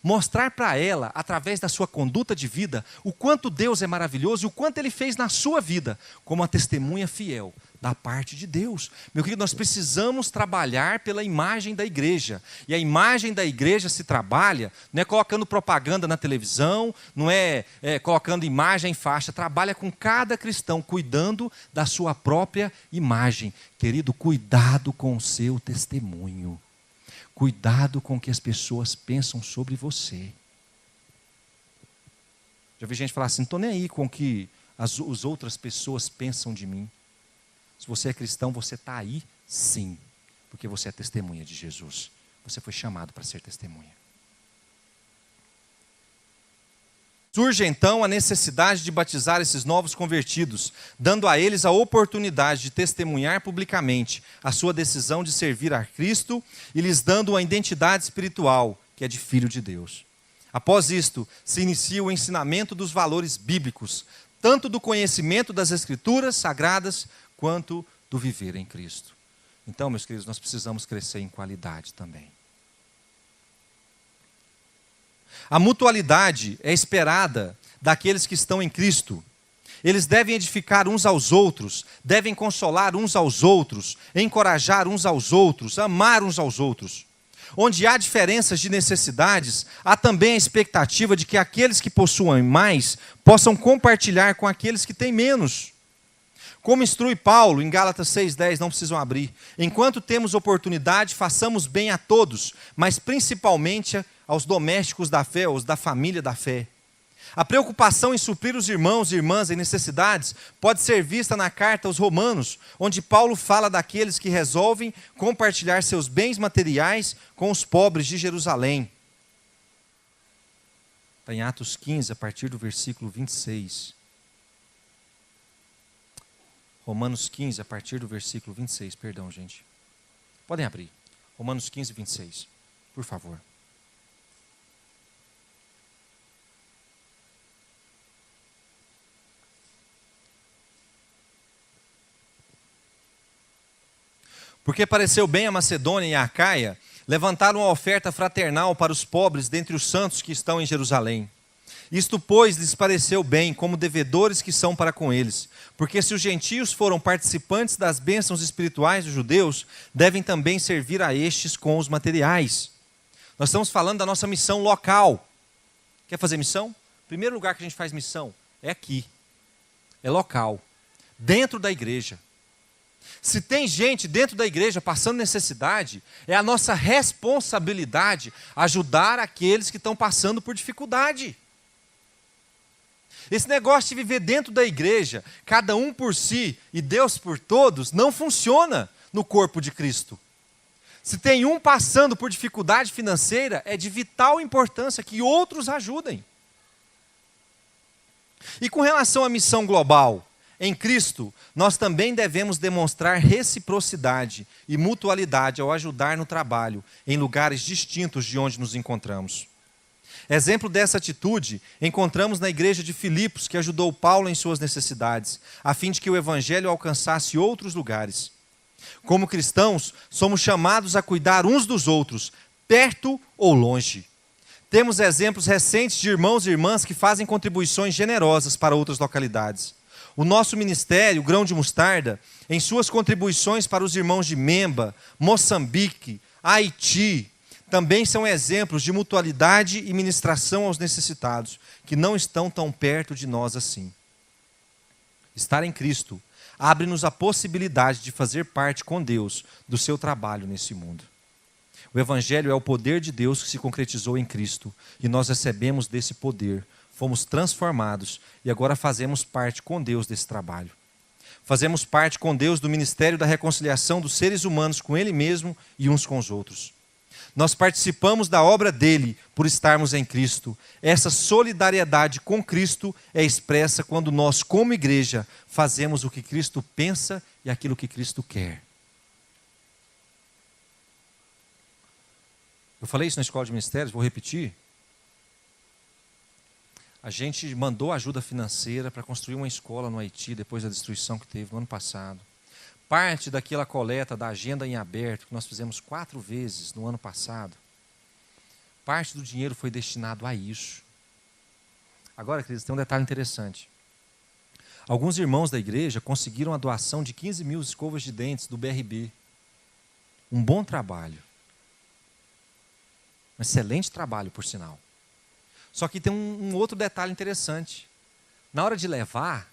Mostrar para ela, através da sua conduta de vida, o quanto Deus é maravilhoso e o quanto Ele fez na sua vida, como uma testemunha fiel da parte de Deus. Meu querido, nós precisamos trabalhar pela imagem da igreja. E a imagem da igreja se trabalha, não é colocando propaganda na televisão, não é colocando imagem em faixa, trabalha com cada cristão, cuidando da sua própria imagem. Querido, cuidado com o seu testemunho. Cuidado com o que as pessoas pensam sobre você. Já vi gente falar assim: não estou nem aí com o que as outras pessoas pensam de mim. Se você é cristão, você está aí sim, porque você é testemunha de Jesus. Você foi chamado para ser testemunha. Surge então a necessidade de batizar esses novos convertidos, dando a eles a oportunidade de testemunhar publicamente a sua decisão de servir a Cristo e lhes dando uma identidade espiritual, que é de filho de Deus. Após isto, se inicia o ensinamento dos valores bíblicos, tanto do conhecimento das Escrituras sagradas, quanto do viver em Cristo. Então, meus queridos, nós precisamos crescer em qualidade também. A mutualidade é esperada daqueles que estão em Cristo. Eles devem edificar uns aos outros, devem consolar uns aos outros, encorajar uns aos outros, amar uns aos outros. Onde há diferenças de necessidades, há também a expectativa de que aqueles que possuem mais possam compartilhar com aqueles que têm menos. Como instrui Paulo em Gálatas 6,10, não precisam abrir. Enquanto temos oportunidade, façamos bem a todos, mas principalmente aos domésticos da fé, aos da família da fé. A preocupação em suprir os irmãos e irmãs em necessidades pode ser vista na carta aos Romanos, onde Paulo fala daqueles que resolvem compartilhar seus bens materiais com os pobres de Jerusalém. Está em Atos 15, a partir do versículo 26. Romanos 15, a partir do versículo 26. Perdão, gente. Podem abrir. Romanos 15, 26. Por favor. Porque pareceu bem a Macedônia e a Acaia levantar uma oferta fraternal para os pobres dentre os santos que estão em Jerusalém. Isto, pois, lhes pareceu bem, como devedores que são para com eles. Porque se os gentios foram participantes das bênçãos espirituais dos judeus, devem também servir a estes com os materiais. Nós estamos falando da nossa missão local. Quer fazer missão? O primeiro lugar que a gente faz missão é aqui. É local. Dentro da igreja. Se tem gente dentro da igreja passando necessidade, é a nossa responsabilidade ajudar aqueles que estão passando por dificuldade. Esse negócio de viver dentro da igreja, cada um por si e Deus por todos, não funciona no corpo de Cristo. Se tem um passando por dificuldade financeira, é de vital importância que outros ajudem. E com relação à missão global, em Cristo, nós também devemos demonstrar reciprocidade e mutualidade ao ajudar no trabalho, em lugares distintos de onde nos encontramos. Exemplo dessa atitude encontramos na igreja de Filipos, que ajudou Paulo em suas necessidades, a fim de que o evangelho alcançasse outros lugares. Como cristãos, somos chamados a cuidar uns dos outros, perto ou longe. Temos exemplos recentes de irmãos e irmãs que fazem contribuições generosas para outras localidades. O nosso ministério, Grão de Mostarda, em suas contribuições para os irmãos de Memba, Moçambique, Haiti, também são exemplos de mutualidade e ministração aos necessitados, que não estão tão perto de nós assim. Estar em Cristo abre-nos a possibilidade de fazer parte com Deus do seu trabalho nesse mundo. O Evangelho é o poder de Deus que se concretizou em Cristo, e nós recebemos desse poder, fomos transformados e agora fazemos parte com Deus desse trabalho. Fazemos parte com Deus do ministério da reconciliação dos seres humanos com Ele mesmo e uns com os outros. Nós participamos da obra dele por estarmos em Cristo. Essa solidariedade com Cristo é expressa quando nós, como igreja, fazemos o que Cristo pensa e aquilo que Cristo quer. Eu falei isso na escola de ministérios, vou repetir. A gente mandou ajuda financeira para construir uma escola no Haiti, depois da destruição que teve no ano passado. Parte daquela coleta da agenda em aberto, que nós fizemos 4 vezes no ano passado, parte do dinheiro foi destinado a isso. Agora, queridos, tem um detalhe interessante. Alguns irmãos da igreja conseguiram a doação de 15 mil escovas de dentes do BRB. Um bom trabalho. Um excelente trabalho, por sinal. Só que tem um outro detalhe interessante. Na hora de levar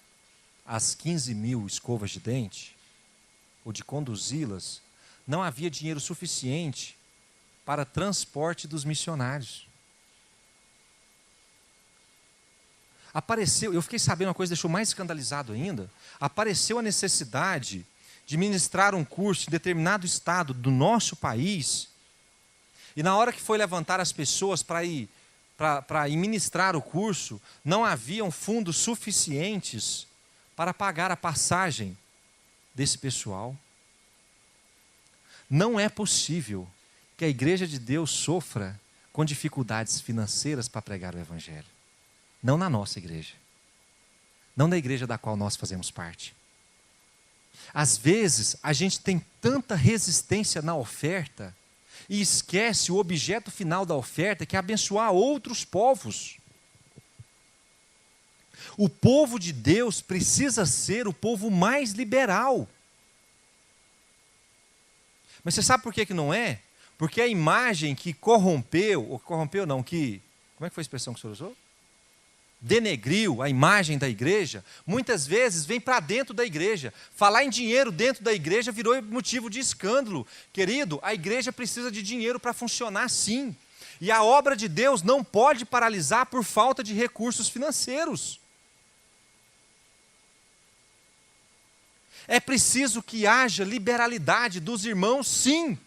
as 15 mil escovas de dente, ou de conduzi-las, não havia dinheiro suficiente para transporte dos missionários. Apareceu, eu fiquei sabendo uma coisa, deixou mais escandalizado ainda, apareceu a necessidade de ministrar um curso em determinado estado do nosso país, e na hora que foi levantar as pessoas para ir ministrar o curso, não haviam fundos suficientes para pagar a passagem desse pessoal. Não é possível que a igreja de Deus sofra com dificuldades financeiras para pregar o evangelho. Não na nossa igreja. Não na igreja da qual nós fazemos parte. Às vezes, a gente tem tanta resistência na oferta e esquece o objeto final da oferta, que é abençoar outros povos. O povo de Deus precisa ser o povo mais liberal. Mas você sabe por que não é? Porque a imagem que corrompeu não, que... Como é que foi a expressão que o senhor usou? Denegriu a imagem da igreja, muitas vezes vem para dentro da igreja. Falar em dinheiro dentro da igreja virou motivo de escândalo. Querido, a igreja precisa de dinheiro para funcionar, sim. E a obra de Deus não pode paralisar por falta de recursos financeiros. É preciso que haja liberalidade dos irmãos, sim.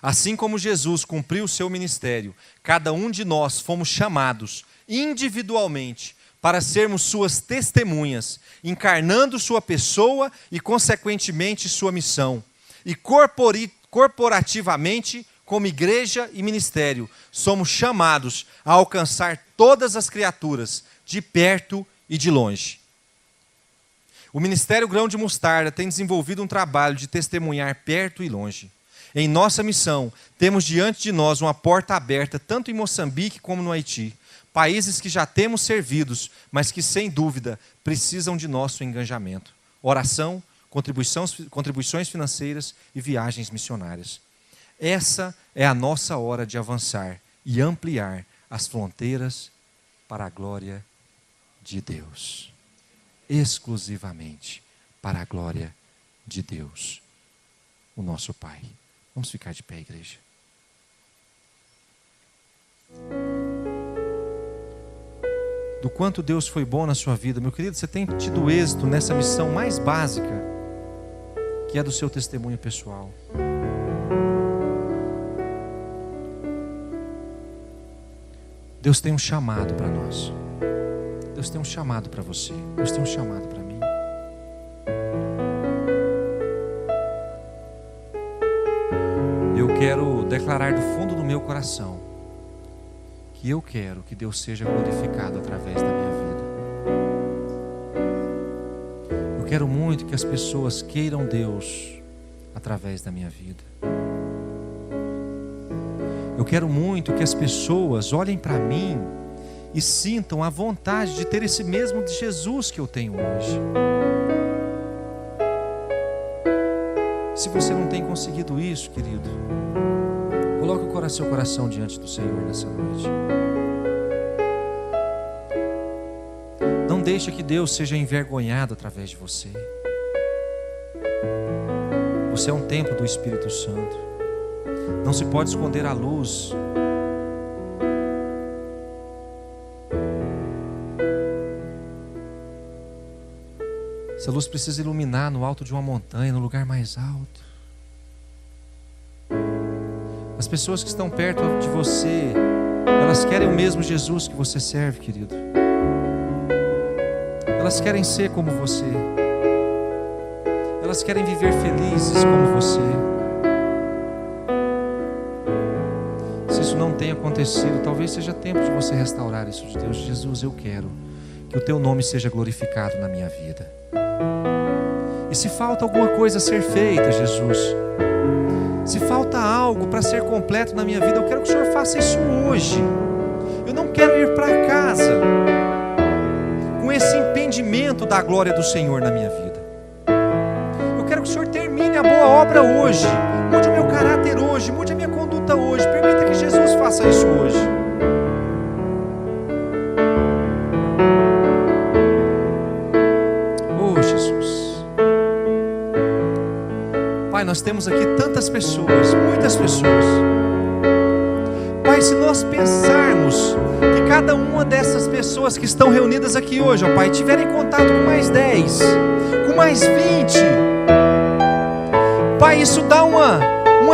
Assim como Jesus cumpriu o seu ministério, cada um de nós fomos chamados individualmente para sermos suas testemunhas, encarnando sua pessoa e, consequentemente, sua missão. E corporativamente, como igreja e ministério, somos chamados a alcançar todas as criaturas, de perto e de longe. O Ministério Grão de Mostarda tem desenvolvido um trabalho de testemunhar perto e longe. Em nossa missão, temos diante de nós uma porta aberta, tanto em Moçambique como no Haiti. Países que já temos servidos, mas que, sem dúvida, precisam de nosso engajamento. Oração, contribuições financeiras e viagens missionárias. Essa é a nossa hora de avançar e ampliar as fronteiras para a glória de Deus. Exclusivamente para a glória de Deus, o nosso Pai. Vamos ficar de pé, igreja. Do quanto Deus foi bom na sua vida, meu querido, você tem tido êxito nessa missão mais básica, que é do seu testemunho pessoal. Deus tem um chamado para nós. Deus tem um chamado para você. Deus tem um chamado para mim. Eu quero declarar do fundo do meu coração que eu quero que Deus seja glorificado através da minha vida. Eu quero muito que as pessoas queiram Deus através da minha vida. Eu quero muito que as pessoas olhem para mim e sintam a vontade de ter esse mesmo de Jesus que eu tenho hoje. Se você não tem conseguido isso, querido, coloque o seu coração diante do Senhor nessa noite. Não deixe que Deus seja envergonhado através de você. Você é um templo do Espírito Santo. Não se pode esconder a luz. Essa luz precisa iluminar no alto de uma montanha, no lugar mais alto. As pessoas que estão perto de você, elas querem o mesmo Jesus que você serve, querido. Elas querem ser como você. Elas querem viver felizes como você. Se isso não tem acontecido, talvez seja tempo de você restaurar isso de Deus. Jesus, eu quero que o teu nome seja glorificado na minha vida. E se falta alguma coisa a ser feita, Jesus, se falta algo para ser completo na minha vida, eu quero que o Senhor faça isso hoje. Eu não quero ir para casa com esse impedimento da glória do Senhor na minha vida. Eu quero que o Senhor termine a boa obra hoje. Mude o meu caráter hoje, mude a minha conduta hoje. Permita que Jesus faça isso hoje. Oh, Jesus. Pai, nós temos aqui tantas pessoas, muitas pessoas. Pai, se nós pensarmos que cada uma dessas pessoas que estão reunidas aqui hoje, ó Pai, tiverem contato com mais 10, com mais 20, Pai, isso dá uma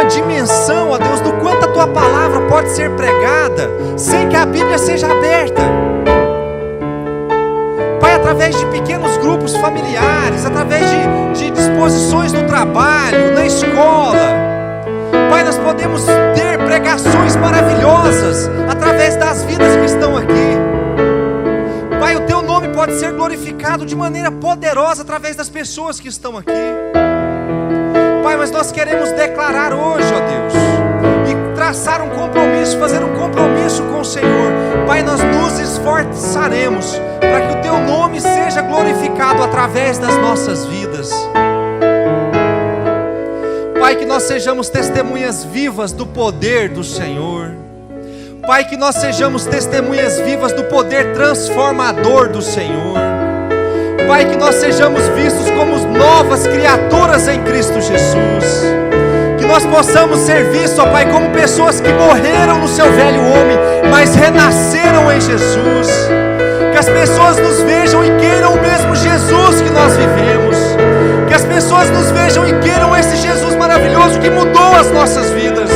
dimensão, ó Deus, do quanto a Tua palavra pode ser pregada sem que a Bíblia seja aberta. Pai, através de pequenos grupos familiares, através de disposições no trabalho, na escola, Pai, nós podemos ter pregações maravilhosas através das vidas que estão aqui. Pai, o Teu nome pode ser glorificado de maneira poderosa através das pessoas que estão aqui. Pai, mas nós queremos declarar hoje, ó Deus, e traçar um compromisso, fazer um compromisso com o Senhor. Pai, nós nos esforçaremos para que o Teu nome seja glorificado através das nossas vidas. Pai, que nós sejamos testemunhas vivas do poder do Senhor. Pai, que nós sejamos testemunhas vivas do poder transformador do Senhor. Pai, que nós sejamos vistos como novas criaturas em Cristo Jesus. Que nós possamos ser vistos, ó Pai, como pessoas que morreram no seu velho homem, mas renasceram em Jesus. Que as pessoas nos vejam e queiram o mesmo Jesus que nós vivemos. Que as pessoas nos vejam e queiram esse Jesus maravilhoso que mudou as nossas vidas.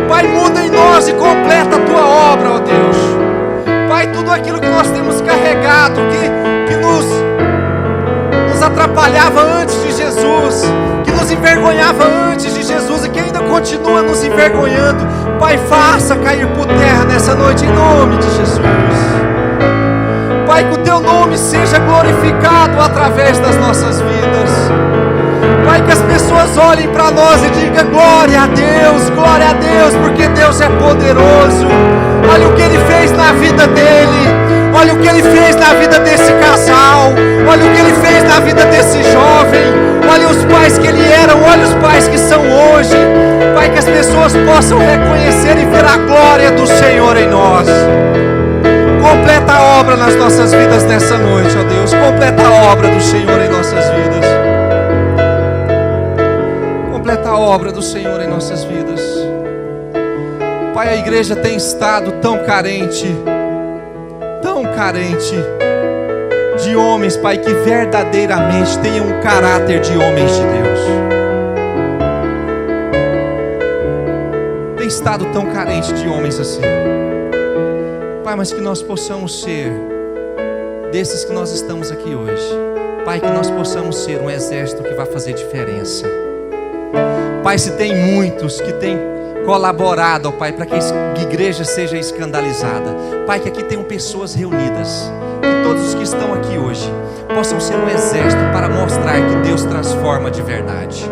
Pai, muda em nós e completa a Tua obra, ó Deus. Pai, tudo aquilo que nós temos carregado, que nos atrapalhava antes de Jesus, que nos envergonhava antes de Jesus e que ainda continua nos envergonhando, Pai, faça cair por terra nessa noite em nome de Jesus. Pai, que o Teu nome seja glorificado através das nossas vidas. Pai, que as pessoas olhem para nós e digam glória a Deus, porque Deus é poderoso. Olha o que Ele fez na vida dele, olha o que Ele fez na vida desse casal, olha o que Ele fez na vida desse jovem, olha os pais que ele eram, olha os pais que são hoje. Pai, que as pessoas possam reconhecer e ver a glória do Senhor em nós. Completa a obra nas nossas vidas nessa noite, ó Deus. Completa a obra do Senhor em nossas vidas. Completa a obra do Senhor em nossas vidas. Pai, a igreja tem estado tão carente de homens, Pai, que verdadeiramente tenham um caráter de homens de Deus. Tem estado tão carente de homens assim. Pai, mas que nós possamos ser desses que nós estamos aqui hoje. Pai, que nós possamos ser um exército que vai fazer diferença. Pai, se tem muitos que têm colaborado, ó Pai, para que a igreja seja escandalizada. Pai, que aqui tenham pessoas reunidas, que todos os que estão aqui hoje possam ser um exército para mostrar que Deus transforma de verdade.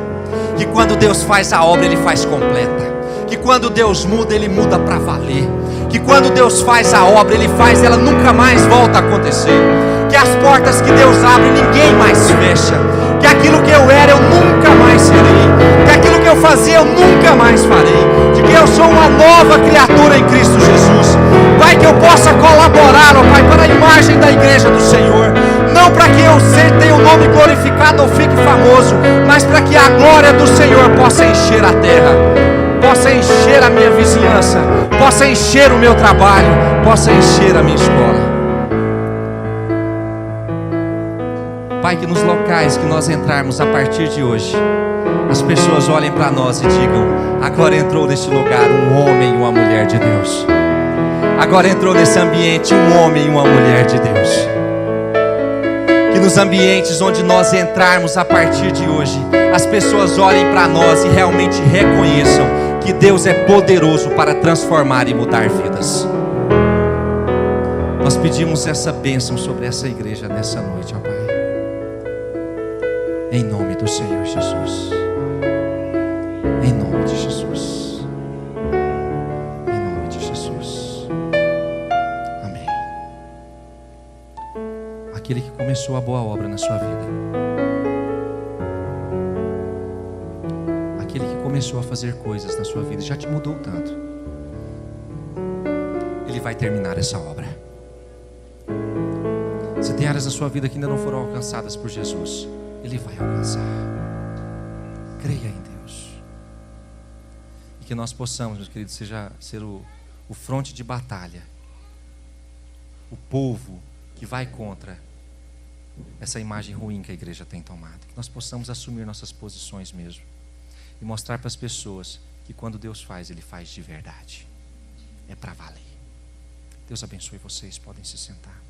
Que quando Deus faz a obra, Ele faz completa. Que quando Deus muda, Ele muda para valer. Que quando Deus faz a obra, Ele faz, ela nunca mais volta a acontecer. Que as portas que Deus abre, ninguém mais fecha. Que aquilo que eu era, eu nunca mais serei. Que aquilo que eu fazia, eu nunca mais farei. De que eu sou uma nova criatura em Cristo Jesus. Pai, que eu possa colaborar, ó Pai, para a imagem da igreja do Senhor. Não para que eu tenha o nome glorificado ou fique famoso, mas para que a glória do Senhor possa encher a terra, possa encher a minha vizinhança, possa encher o meu trabalho, possa encher a minha escola. Pai, que nos locais que nós entrarmos a partir de hoje, as pessoas olhem para nós e digam: agora entrou neste lugar um homem e uma mulher de Deus. Agora entrou nesse ambiente um homem e uma mulher de Deus. Que nos ambientes onde nós entrarmos a partir de hoje, as pessoas olhem para nós e realmente reconheçam que Deus é poderoso para transformar e mudar vidas. Nós pedimos essa bênção sobre essa igreja nessa noite, ó Pai. Em nome do Senhor Jesus. Em nome de Jesus. Em nome de Jesus. Amém. Aquele que começou a boa obra na sua vida, aquele que começou a fazer coisas na sua vida, já te mudou tanto, Ele vai terminar essa obra. Se tem áreas da sua vida que ainda não foram alcançadas por Jesus, Ele vai alcançar. Creia em Deus. E que nós possamos, meus queridos, ser o fronte de batalha, o povo que vai contra essa imagem ruim que a igreja tem tomado. Que nós possamos assumir nossas posições mesmo e mostrar para as pessoas que quando Deus faz, Ele faz de verdade. É para valer. Deus abençoe vocês, podem se sentar.